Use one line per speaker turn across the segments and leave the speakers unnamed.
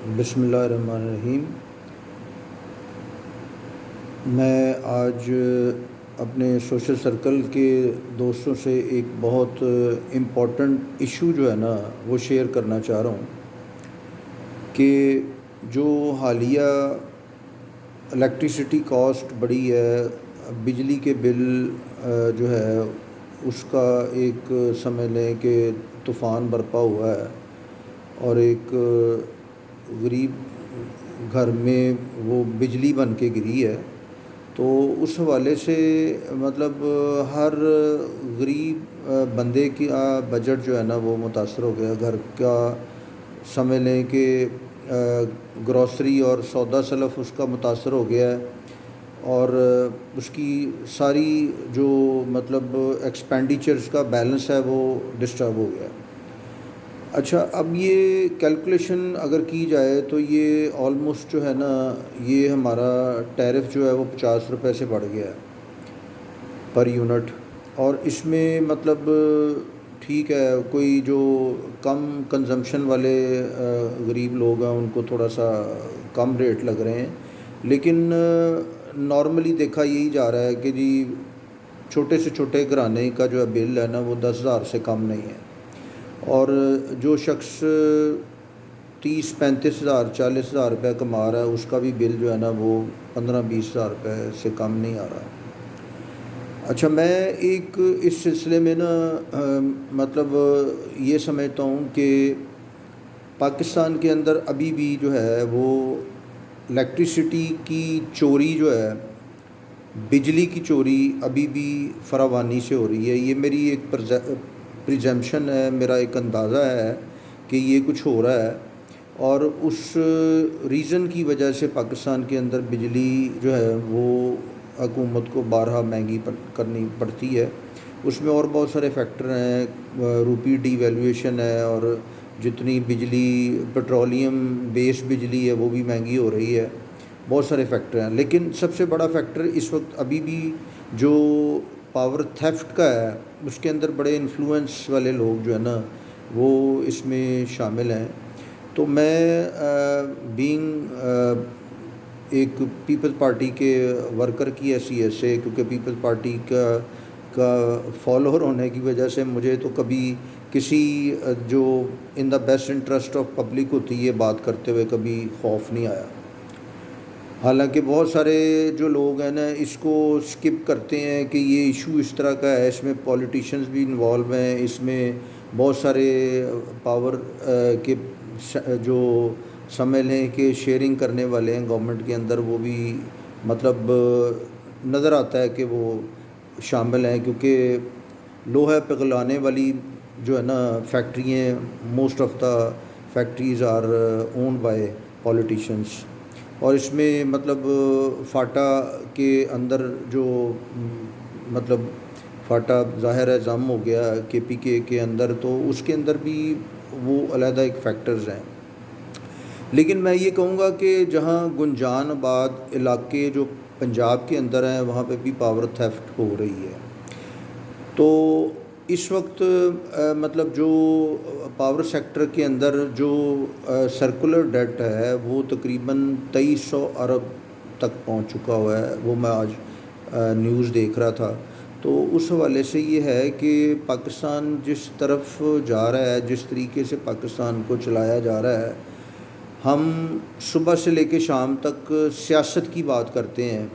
بسم اللہ الرحمن الرحیم۔ میں آج اپنے سوشل سرکل کے دوستوں سے ایک بہت امپورٹنٹ ایشو جو ہے نا وہ شیئر کرنا چاہ رہا ہوں کہ جو حالیہ الیکٹریسٹی کاسٹ بڑھی ہے، بجلی کے بل جو ہے اس کا ایک سمجھ لیں کہ طوفان برپا ہوا ہے، اور ایک غریب گھر میں وہ بجلی بن کے گری ہے۔ تو اس حوالے سے مطلب ہر غریب بندے کا بجٹ جو ہے نا وہ متاثر ہو گیا۔ گھر کا سمجھ لیں کہ گروسری اور سودا سلف اس کا متاثر ہو گیا ہے، اور اس کی ساری جو مطلب ایکسپینڈیچرز کا بیلنس ہے وہ ڈسٹرب ہو گیا ہے۔ اچھا، اب یہ کیلکولیشن اگر کی جائے تو یہ آلموسٹ جو ہے نا یہ ہمارا ٹیرف جو ہے وہ 50 روپے سے بڑھ گیا ہے پر یونٹ۔ اور اس میں مطلب ٹھیک ہے، کوئی جو کم کنزمپشن والے غریب لوگ ہیں ان کو تھوڑا سا کم ریٹ لگ رہے ہیں، لیکن نارملی دیکھا یہی جا رہا ہے کہ جی چھوٹے سے چھوٹے گھرانے کا جو ہے بل ہے نا وہ 10,000 سے کم نہیں ہے، اور جو شخص 30-35,000 40,000 روپے کما رہا ہے اس کا بھی بل جو ہے نا وہ 15-20,000 روپے سے کم نہیں آ رہا۔ اچھا، میں ایک اس سلسلے میں نا مطلب یہ سمجھتا ہوں کہ پاکستان کے اندر ابھی بھی جو ہے وہ الیکٹریسٹی کی چوری جو ہے، بجلی کی چوری ابھی بھی فراوانی سے ہو رہی ہے۔ یہ میری ایک پریزمپشن ہے، میرا ایک اندازہ ہے کہ یہ کچھ ہو رہا ہے، اور اس ریزن کی وجہ سے پاکستان کے اندر بجلی جو ہے وہ حکومت کو بارہا مہنگی کرنی پڑتی ہے۔ اس میں اور بہت سارے فیکٹر ہیں، روپی ڈی ویلیویشن ہے، اور جتنی بجلی پیٹرولیم بیس بجلی ہے وہ بھی مہنگی ہو رہی ہے، بہت سارے فیکٹر ہیں۔ لیکن سب سے بڑا فیکٹر اس وقت ابھی بھی جو پاور تھیفٹ کا ہے، اس کے اندر بڑے انفلوئنس والے لوگ جو ہے نا وہ اس میں شامل ہیں۔ تو میں بینگ ایک پیپلز پارٹی کے ورکر کی حیثیت سے، کیونکہ پیپلز پارٹی کا فالوور ہونے کی وجہ سے مجھے تو کبھی کسی جو in the best interest of public ہوتی ہے بات کرتے ہوئے کبھی خوف نہیں آیا۔ حالانکہ بہت سارے جو لوگ ہیں نا اس کو سکپ کرتے ہیں کہ یہ ایشو اس طرح کا ہے، اس میں پولیٹیشنز بھی انوالو ہیں، اس میں بہت سارے پاور کے جو سمجھ لیں کہ شیئرنگ کرنے والے ہیں گورنمنٹ کے اندر، وہ بھی مطلب نظر آتا ہے کہ وہ شامل ہیں، کیونکہ لوہے پگھلانے والی جو ہے نا فیکٹری ہیں، most of the factories are owned by politicians. اور اس میں مطلب فاٹا کے اندر جو مطلب فاٹا ظاہر ہے ضم ہو گیا کے پی کے اندر، تو اس کے اندر بھی وہ علیحدہ ایک فیکٹرز ہیں۔ لیکن میں یہ کہوں گا کہ جہاں گنجان آباد علاقے جو پنجاب کے اندر ہیں وہاں پہ بھی پاور تھیفٹ ہو رہی ہے۔ تو اس وقت مطلب جو پاور سیکٹر کے اندر جو سرکولر ڈیٹ ہے وہ تقریباً 2300 ارب تک پہنچ چکا ہوا ہے، وہ میں آج نیوز دیکھ رہا تھا۔ تو اس حوالے سے یہ ہے کہ پاکستان جس طرف جا رہا ہے، جس طریقے سے پاکستان کو چلایا جا رہا ہے، ہم صبح سے لے کے شام تک سیاست کی بات کرتے ہیں،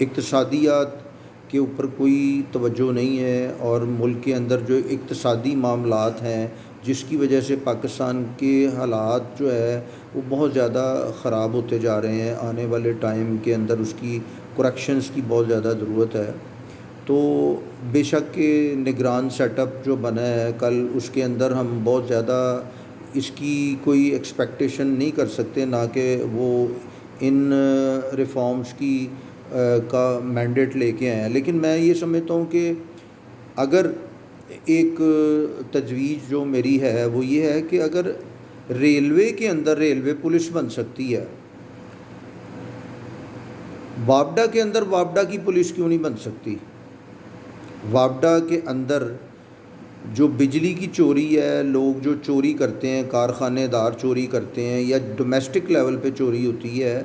اقتصادیات کے اوپر کوئی توجہ نہیں ہے، اور ملک کے اندر جو اقتصادی معاملات ہیں جس کی وجہ سے پاکستان کے حالات جو ہے وہ بہت زیادہ خراب ہوتے جا رہے ہیں۔ آنے والے ٹائم کے اندر اس کی کریکشنز کی بہت زیادہ ضرورت ہے۔ تو بے شک کہ نگران سیٹ اپ جو بنا ہے کل، اس کے اندر ہم بہت زیادہ اس کی کوئی ایکسپیکٹیشن نہیں کر سکتے، نہ کہ وہ ان ریفارمز کی کا مینڈیٹ لے کے آئے ہیں۔ لیکن میں یہ سمجھتا ہوں کہ اگر ایک تجویز جو میری ہے وہ یہ ہے کہ اگر ریلوے کے اندر ریلوے پولیس بن سکتی ہے، وابڈا کے اندر وابڈا کی پولیس کیوں نہیں بن سکتی؟ وابڈا کے اندر جو بجلی کی چوری ہے، لوگ جو چوری کرتے ہیں، کارخانے دار چوری کرتے ہیں یا ڈومیسٹک لیول پہ چوری ہوتی ہے،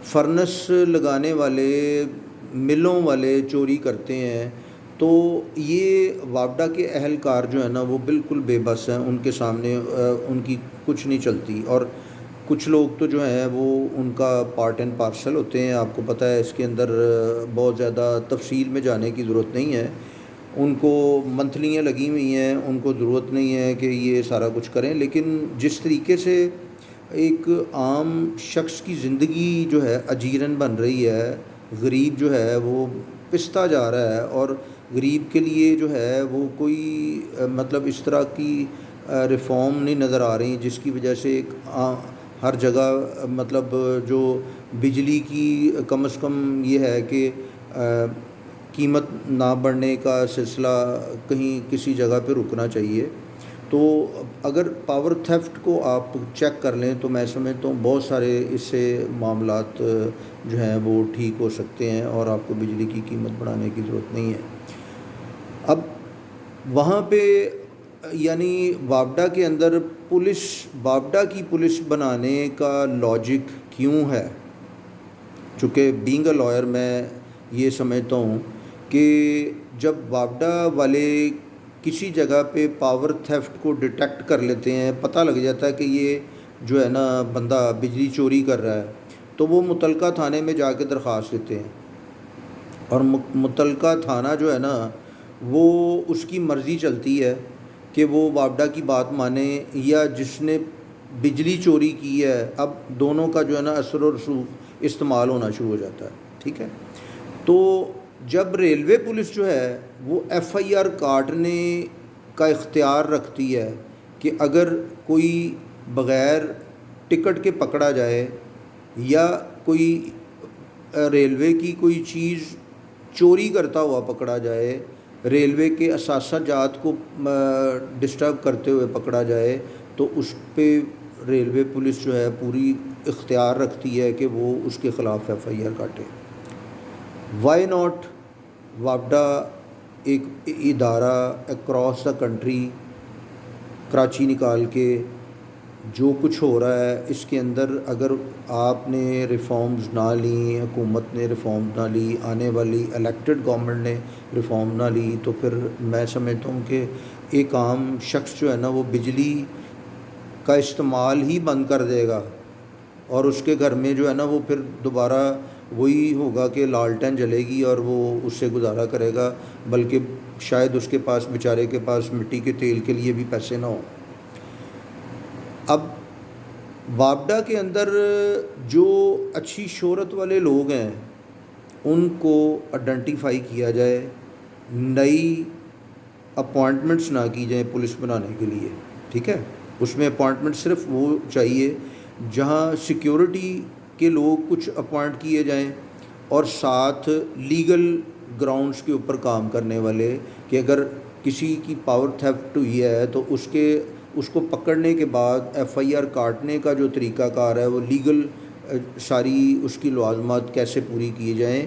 فرنس لگانے والے، ملوں والے چوری کرتے ہیں، تو یہ وابڈا کے اہلکار جو ہے نا وہ بالکل بے بس ہیں، ان کے سامنے ان کی کچھ نہیں چلتی. اور کچھ لوگ تو جو ہیں وہ ان کا پارٹ اینڈ پارسل ہوتے ہیں. آپ کو پتہ ہے اس کے اندر بہت زیادہ تفصیل میں جانے کی ضرورت نہیں ہے. ان کو منتھلیاں لگی ہوئی ہیں، ان کو ضرورت نہیں ہے کہ یہ سارا کچھ کریں. لیکن جس طریقے سے ایک عام شخص کی زندگی جو ہے اجیرن بن رہی ہے، غریب جو ہے وہ پستا جا رہا ہے، اور غریب کے لیے جو ہے وہ کوئی مطلب اس طرح کی ریفارم نہیں نظر آ رہی، جس کی وجہ سے ایک ہر جگہ مطلب جو بجلی کی کم از کم یہ ہے کہ قیمت نہ بڑھنے کا سلسلہ کہیں کسی جگہ پہ رکنا چاہیے. تو اگر پاور تھیفٹ کو آپ چیک کر لیں تو میں سمجھتا ہوں بہت سارے اس سے معاملات جو ہیں وہ ٹھیک ہو سکتے ہیں، اور آپ کو بجلی کی قیمت بڑھانے کی ضرورت نہیں ہے. اب وہاں پہ یعنی وابڈا کے اندر وابڈا کی پولیس بنانے کا لاجک کیوں ہے؟ چونکہ بینگ اے لائر میں یہ سمجھتا ہوں کہ جب وابڈا والے کسی جگہ پہ پاور تھیفٹ کو ڈیٹیکٹ کر لیتے ہیں، پتہ لگ جاتا ہے کہ یہ جو ہے نا بندہ بجلی چوری کر رہا ہے، تو وہ متعلقہ تھانے میں جا کے درخواست دیتے ہیں، اور متعلقہ تھانہ جو ہے نا وہ اس کی مرضی چلتی ہے کہ وہ وابڈا کی بات مانے یا جس نے بجلی چوری کی ہے. اب دونوں کا جو ہے نا اثر و رسوخ استعمال ہونا شروع ہو جاتا ہے. ٹھیک ہے. تو جب ریلوے پولیس جو ہے وہ ایف آئی آر کاٹنے کا اختیار رکھتی ہے کہ اگر کوئی بغیر ٹکٹ کے پکڑا جائے یا کوئی ریلوے کی کوئی چیز چوری کرتا ہوا پکڑا جائے، ریلوے کے اثاثہ جات کو ڈسٹرب کرتے ہوئے پکڑا جائے، تو اس پہ ریلوے پولیس جو ہے پوری اختیار رکھتی ہے کہ وہ اس کے خلاف ایف آئی آر کاٹے. وائی ناٹ وابڈا ایک ادارہ اکراس دا کنٹری کراچی نکال کے جو کچھ ہو رہا ہے اس کے اندر اگر آپ نے ریفارمز نہ لیں، حکومت نے ریفارم نہ لی، آنے والی الیکٹڈ گورنمنٹ نے ریفارم نہ لی، تو پھر میں سمجھتا ہوں کہ ایک عام شخص جو ہے نا وہ بجلی کا استعمال ہی بند کر دے گا، اور اس کے گھر میں جو ہے نا وہ پھر دوبارہ وہی ہوگا کہ لالٹین جلے گی اور وہ اس سے گزارا کرے گا، بلکہ شاید اس کے پاس بیچارے کے پاس مٹی کے تیل کے لیے بھی پیسے نہ ہوں. اب وابڈا کے اندر جو اچھی شہرت والے لوگ ہیں ان کو آئیڈینٹیفائی کیا جائے، نئی اپوائنٹمنٹس نہ کی جائیں پولیس بنانے کے لیے. ٹھیک ہے. اس میں اپوائنٹمنٹ صرف وہ چاہیے جہاں سیکیورٹی کے لوگ کچھ اپوائنٹ کیے جائیں، اور ساتھ لیگل گراؤنڈز کے اوپر کام کرنے والے، کہ اگر کسی کی پاور تھیفٹ ہوئی ہے تو اس کو پکڑنے کے بعد ایف آئی آر کاٹنے کا جو طریقہ کار ہے وہ لیگل ساری اس کی لوازمات کیسے پوری کیے جائیں،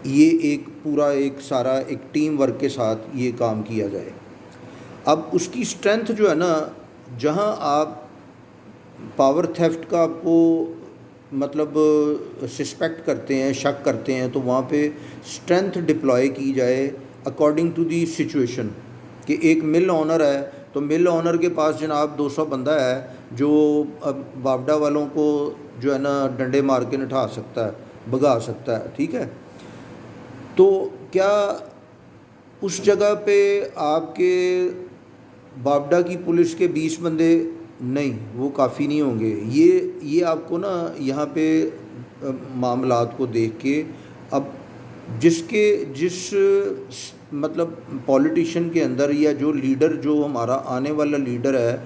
یہ ایک پورا ایک سارا ایک ٹیم ورک کے ساتھ یہ کام کیا جائے. اب اس کی اسٹرینتھ جو ہے نا، جہاں آپ پاور تھیفٹ کا آپ کو مطلب سسپیکٹ کرتے ہیں، شک کرتے ہیں، تو وہاں پہ اسٹرینتھ ڈپلوائے کی جائے اکارڈنگ ٹو دی سچویشن. کہ ایک مل آنر ہے تو مل آنر کے پاس جناب 200 بندہ ہے جو وابڈا والوں کو جو ہے نا ڈنڈے مار کے نٹھا سکتا ہے، بھگا سکتا ہے. ٹھیک ہے. تو کیا اس جگہ پہ آپ کے وابڈا کی پولیس کے 20 بندے نہیں، وہ کافی نہیں ہوں گے. یہ آپ کو نا یہاں پہ معاملات کو دیکھ کے اب جس مطلب پولیٹیشین کے اندر یا جو لیڈر، جو ہمارا آنے والا لیڈر ہے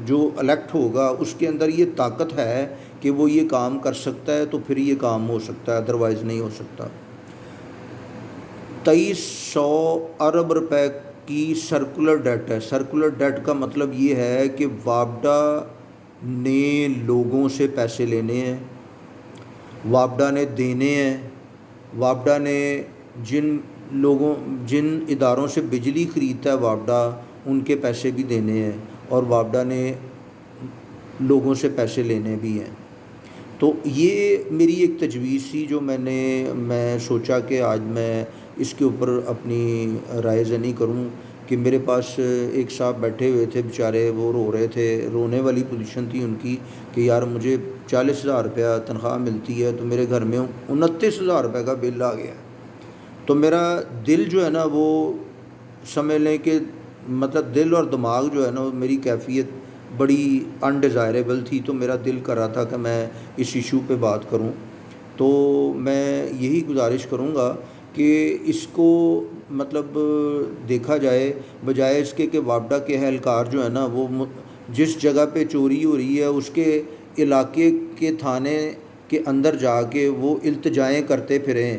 جو الیکٹ ہوگا، اس کے اندر یہ طاقت ہے کہ وہ یہ کام کر سکتا ہے تو پھر یہ کام ہو سکتا ہے، ادروائز نہیں ہو سکتا. 2300 ارب روپے کی سرکولر ڈیٹ ہے. سرکولر ڈیٹ کا مطلب یہ ہے کہ وابڈا نے لوگوں سے پیسے لینے ہیں، وابڈا نے دینے ہیں، وابڈا نے جن لوگوں جن اداروں سے بجلی خریدتا ہے وابڈا ان کے پیسے بھی دینے ہیں اور وابڈا نے لوگوں سے پیسے لینے بھی ہیں. تو یہ میری ایک تجویز تھی جو میں سوچا کہ آج میں اس کے اوپر اپنی رائے زنی کروں. کہ میرے پاس ایک صاحب بیٹھے ہوئے تھے بیچارے, وہ رو رہے تھے, رونے والی پوزیشن تھی ان کی کہ یار مجھے 40,000 روپیہ تنخواہ ملتی ہے تو میرے گھر میں 29,000 روپے کا بل آ گیا ہے. تو میرا دل جو ہے نا وہ سمجھ لیں کہ مطلب دل اور دماغ جو ہے نا میری کیفیت بڑی انڈیزائریبل تھی. تو میرا دل کر رہا تھا کہ میں اس ایشو پہ بات کروں. تو میں یہی گزارش کروں گا کہ اس کو مطلب دیکھا جائے, بجائے اس کے کہ وابڈا کے اہلکار جو ہے نا وہ جس جگہ پہ چوری ہو رہی ہے اس کے علاقے کے تھانے کے اندر جا کے وہ التجائیں کرتے پھریں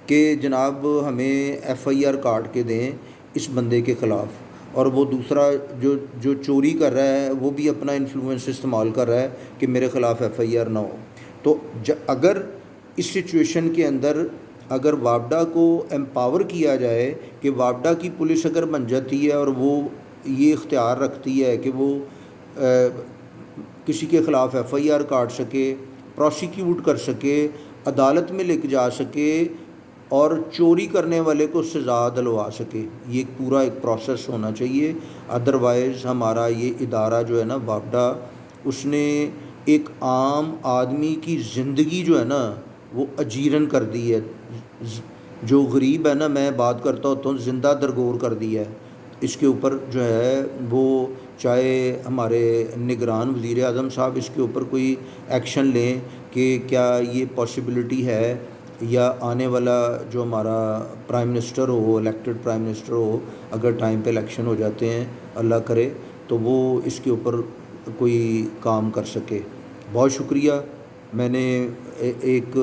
کہ جناب ہمیں FIR کاٹ کے دیں اس بندے کے خلاف, اور وہ دوسرا جو چوری کر رہا ہے وہ بھی اپنا انفلوئنس استعمال کر رہا ہے کہ میرے خلاف FIR نہ ہو. تو اگر اس سچویشن کے اندر اگر وابڈا کو امپاور کیا جائے کہ وابڈا کی پولیس اگر بن جاتی ہے اور وہ یہ اختیار رکھتی ہے کہ وہ کسی کے خلاف FIR کاٹ سکے, پروسیکیوٹ کر سکے, عدالت میں لے کے جا سکے اور چوری کرنے والے کو سزا دلوا سکے, یہ ایک پورا ایک پروسیس ہونا چاہیے. ادروائز ہمارا یہ ادارہ جو ہے نا وابڈا, اس نے ایک عام آدمی کی زندگی جو ہے نا وہ اجیرن کر دی ہے. جو غریب ہے نا, میں بات کرتا ہوتا ہوں, زندہ درگور کر دیا ہے. اس کے اوپر جو ہے وہ چاہے ہمارے نگران وزیر اعظم صاحب اس کے اوپر کوئی ایکشن لیں کہ کیا یہ پاسبلٹی ہے, یا آنے والا جو ہمارا پرائم منسٹر ہو, الیکٹڈ پرائم منسٹر ہو, اگر ٹائم پہ الیکشن ہو جاتے ہیں اللہ کرے تو وہ اس کے اوپر کوئی کام کر سکے. بہت شکریہ. میں نے ایک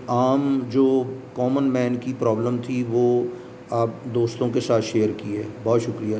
عام جو کامن مین کی پرابلم تھی وہ آپ دوستوں کے ساتھ شیئر کی ہے. بہت شکریہ.